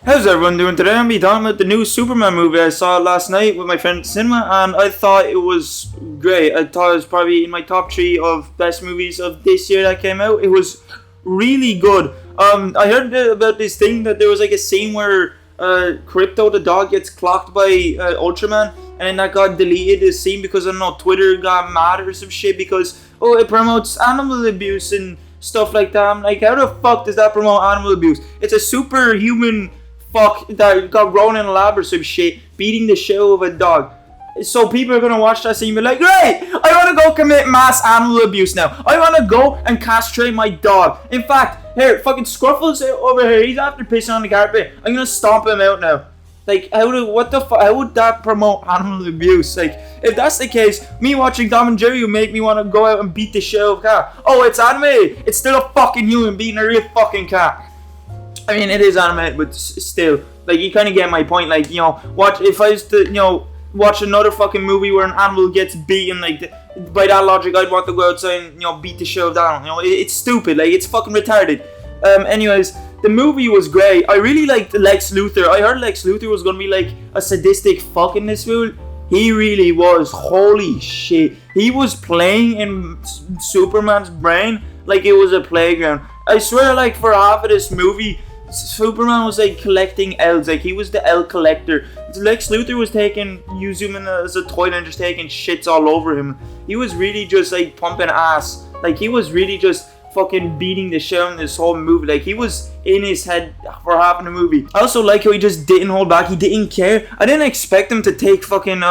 How's everyone doing today? I'm be talking about the new Superman movie I saw last night with my friend at the cinema, and I thought it was great. I thought it was probably in my top 3 of best movies of this year that came out. It was really good. I heard about this thing that there was like a scene where Crypto the dog gets clocked by Ultraman, and then that got deleted. The scene because I don't know, Twitter got mad or some shit because it promotes animal abuse and stuff like that. I'm like, how the fuck does that promote animal abuse? It's a superhuman fuck that got grown in a lab or some shit, beating the shit out of a dog. So people are gonna watch that scene and be like, great! I wanna go commit mass animal abuse now. I wanna go and castrate my dog. In fact, here, fucking Scruffle's over here. He's after pissing on the carpet. I'm gonna stomp him out now. Like, how would that promote animal abuse? Like, if that's the case, me watching Tom and Jerry would make me want to go out and beat the shit out of a cat. Oh, it's animated. It's still a fucking human beating a real fucking cat. I mean, it is animated, but still, like, you kind of get my point. Like, you know, if I was to, watch another fucking movie where an animal gets beaten, like, by that logic, I'd want to go outside and, beat the shit out of that animal. It's stupid. Like, it's fucking retarded. Anyways, the movie was great. I really liked Lex Luthor. I heard Lex Luthor was gonna be like a sadistic fuck in this movie. He really was. Holy shit. He was playing in Superman's brain like it was a playground. I swear, like, for half of this movie, Superman was like collecting L's, like he was the L collector. Lex Luthor was using him as a toy and just taking shits all over him. He was really just like pumping ass. Like he was really just fucking beating the shit out in this whole movie. Like he was in his head for half of the movie. I also like how he just didn't hold back. He didn't care. I didn't expect him to take fucking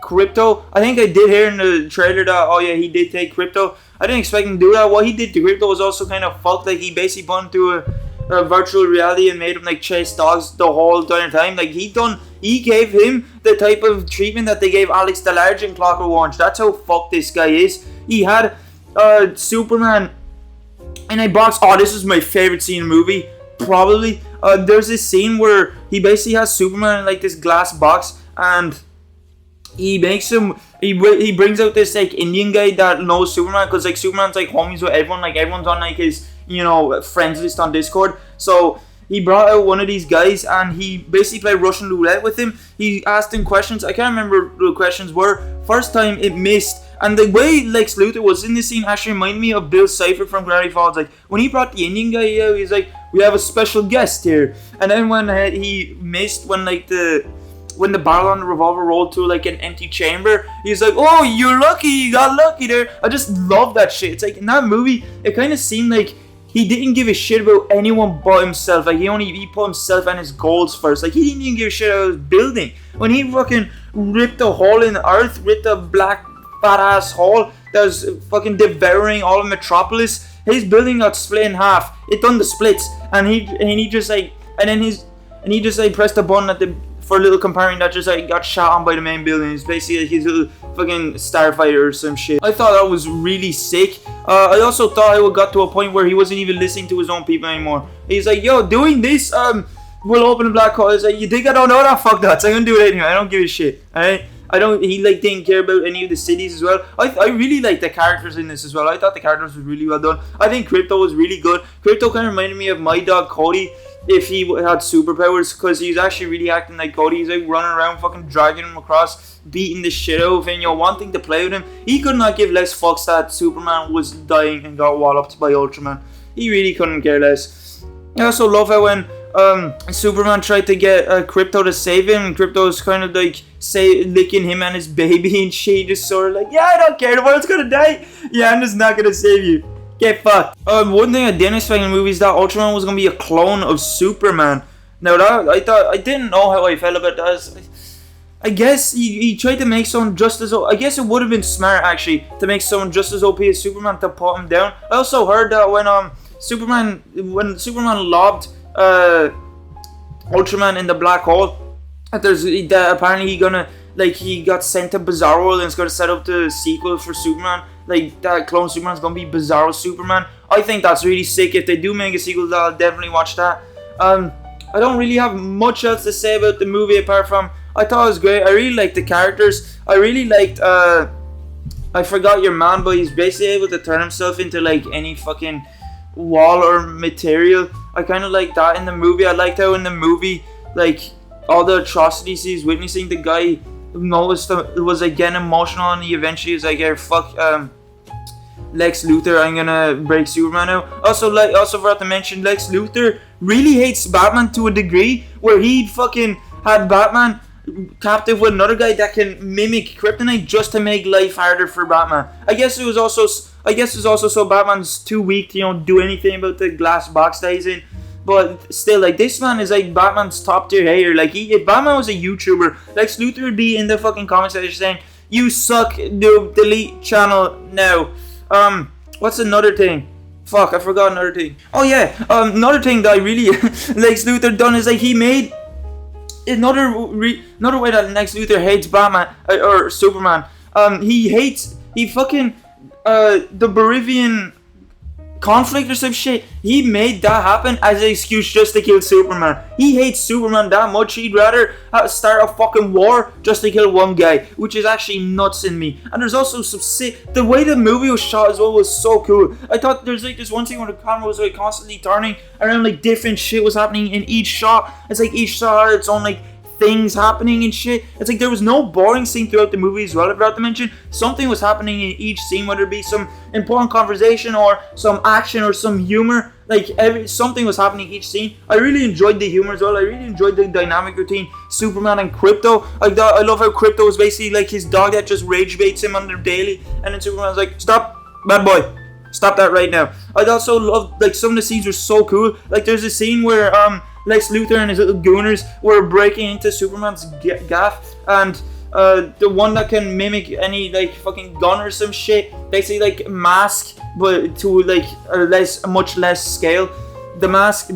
Crypto. I think I did hear in the trailer that he did take Crypto. I didn't expect him to do that. What he did to Crypto was also kind of fucked. Like he basically put him through a virtual reality and made him like chase dogs the whole entire time. Like he gave him the type of treatment that they gave Alex DeLarge in Clockwork Orange. That's how fucked this guy is. He had Superman in a box. Oh, this is my favorite scene in the movie, probably. There's this scene where he basically has Superman in like this glass box, and he makes him. He brings out this like Indian guy that knows Superman, because like Superman's like homies with everyone. Like everyone's on like his friends list on Discord. So he brought out one of these guys and he basically played Russian roulette with him. He asked him questions. I can't remember what the questions were. First time it missed. And the way Lex Luthor was in this scene actually reminded me of Bill Cipher from Gravity Falls. Like when he brought the Indian guy out, he's like, we have a special guest here. And then when he missed, when the barrel on the revolver rolled to like an empty chamber, he's like, oh, you're lucky, you got lucky there. I just love that shit. It's like in that movie, it kind of seemed like he didn't give a shit about anyone but himself. Like he put himself and his goals first. Like he didn't even give a shit about his building. When he fucking ripped a hole in the earth, ripped a black fat ass hole that was fucking devouring all of Metropolis, his building got split in half. It done the splits, and he just pressed a button for a little compartment that just like got shot on by the main building. It's basically like his little fucking starfighter or some shit. I thought that was really sick. I also thought it got to a point where he wasn't even listening to his own people anymore. He's like, yo, doing this will open a black hole. It's like, you think I don't know that? Fuck that. So I'm gonna do it anyway. I don't give a shit. Alright? He didn't care about any of the cities as well. I really like the characters in this as well. I thought the characters were really well done. I think Crypto was really good. Crypto kind of reminded me of my dog Cody if he had superpowers, because he's actually really acting like Cody. He's like running around fucking dragging him across, beating the shit out of him, wanting to play with him. He could not give less fucks that Superman was dying and got walloped by Ultraman. He really couldn't care less. I also love how when Superman tried to get Crypto to save him, and Crypto's kind of like licking him and his baby and shit, just sort of like, yeah, I don't care, the world's gonna die. Yeah, I'm just not gonna save you. Get fucked. One thing I didn't expect in the movie is that Ultraman was gonna be a clone of Superman. Now that I didn't know how I felt about that. I guess he tried to make someone just as I guess it would have been smart actually to make someone just as OP as Superman to put him down. I also heard that when Superman lobbed Ultraman in the black hole, that apparently he got sent to Bizarro World and it's gonna set up the sequel for Superman. Like that clone Superman's gonna be Bizarro Superman. I think that's really sick. If they do make a sequel, I'll definitely watch that. I don't really have much else to say about the movie apart from I thought it was great. I really liked the characters. I really liked I forgot your man, but he's basically able to turn himself into like any fucking wall or material. I kind of like that in the movie. I liked how in the movie, like, all the atrocities he's witnessing, the guy noticed it was like getting emotional, and he eventually was like, "Hey, fuck Lex Luthor, I'm gonna break Superman now." Also forgot to mention, Lex Luthor really hates Batman to a degree where he fucking had Batman captive with another guy that can mimic kryptonite just to make life harder for Batman. I guess it was also so Batman's too weak to do anything about the glass box that he's in. But still, like, this man is like Batman's top tier hater. Like, if Batman was a YouTuber, Lex Luthor would be in the fucking comments section saying, "You suck, noob, delete channel now." What's another thing? Fuck, I forgot another thing. Oh yeah, another thing that I really Lex Luthor done is like he made another way that Lex Luthor hates Batman or Superman. He fucking the Bolivian conflict or some shit. He made that happen as an excuse just to kill Superman. He hates Superman that much. He'd rather start a fucking war just to kill one guy, which is actually nuts in me. And there's also some sick. The way the movie was shot as well was so cool. I thought there's like this one scene where the camera was like constantly turning around, like different shit was happening in each shot. It's like each shot had its own like things happening and shit. It's like there was no boring scene throughout the movie as well. I forgot to mention, something was happening in each scene, whether it be some important conversation or some action or some humor. Like something was happening each scene. I really enjoyed the humor as well. I really enjoyed the dynamic between Superman and Krypto. I love how Krypto was basically like his dog that just rage baits him on the daily, and then Superman's like, "Stop, bad boy. Stop that right now." I also love, like, some of the scenes were so cool. Like, there's a scene where Lex Luthor and his little gooners were breaking into Superman's gaff, and the one that can mimic any like fucking gun or some shit, basically like mask, but to like a much less scale. The mask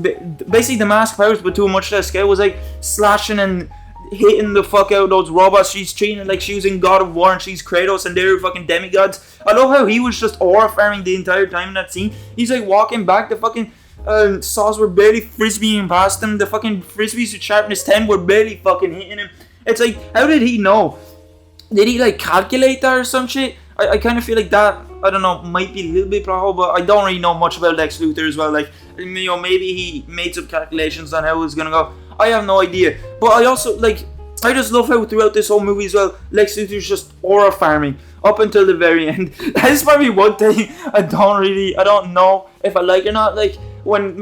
powers, but to a much less scale, was like slashing and hitting the fuck out of those robots. She's treating it like she was in God of War and she's Kratos and they're fucking demigods. I love how he was just aura farming the entire time in that scene. He's like walking back, the fucking saws were barely frisbeeing past him. The fucking frisbees with sharpness 10 were barely fucking hitting him. It's like, how did he know? Did he like calculate that or some shit? I kind of feel like that, I don't know, might be a little bit probable, but I don't really know much about Lex Luthor as well. Like, maybe he made some calculations on how it was gonna go. I have no idea. But I also, like, I just love how throughout this whole movie as well, Lex Luthor's just aura farming up until the very end. That is probably one thing I don't know if I like or not. Like, when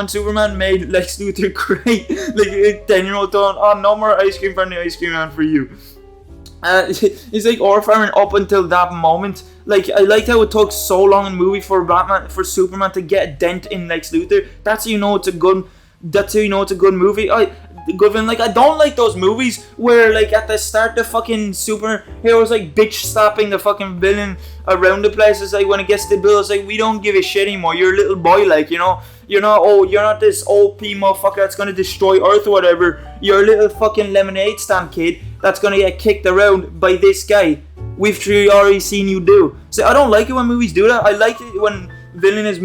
Superman made Lex Luthor great, like a 10-year-old tone, "Oh, no more ice cream from the ice cream man for you." He's like aura farming up until that moment. Like, I liked how it took so long in the movie for Superman to get a dent in Lex Luthor. That's how you know it's a good movie. I don't like those movies where, like, at the start the fucking superheroes like bitch slapping the fucking villain around the place. It's like when it gets to the bill, it's like, we don't give a shit anymore. You're a little boy, like, you're not this OP motherfucker that's gonna destroy Earth or whatever. You're a little fucking lemonade stand kid that's gonna get kicked around by this guy. We've already seen you do. So I don't like it when movies do that. I like it when villain is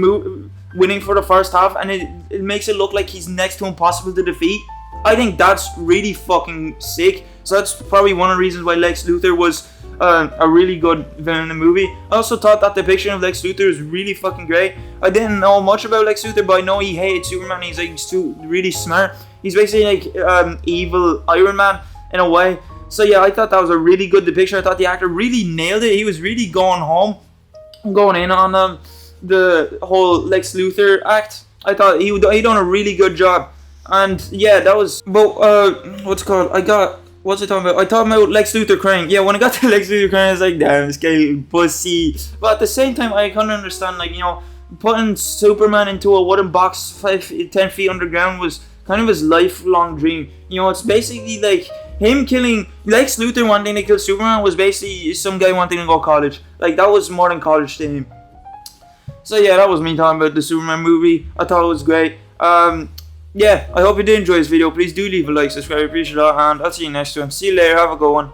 winning for the first half and it makes it look like he's next to impossible to defeat. I think that's really fucking sick. So that's probably one of the reasons why Lex Luthor was a really good villain in the movie. I also thought that depiction of Lex Luthor is really fucking great. I didn't know much about Lex Luthor, but I know he hated Superman. He's too really smart. He's basically like evil Iron Man in a way. So yeah, I thought that was a really good depiction. I thought the actor really nailed it. He was really going in on the whole Lex Luthor act. I thought he done a really good job. And yeah, that was. But what's it called? What's I talking about? I talking about Lex Luthor crying. Yeah, when I got to Lex Luthor crying, I was like, damn, this guy pussy. But at the same time, I kind of understand, like, putting Superman into a wooden box 10 feet underground was kind of his lifelong dream. It's basically like him killing Lex Luthor wanting to kill Superman was basically some guy wanting to go to college. Like, that was more than college to him. So yeah, that was me talking about the Superman movie. I thought it was great. Yeah, I hope you did enjoy this video. Please do leave a like, subscribe, appreciate it, and I'll see you next time. See you later, have a good one.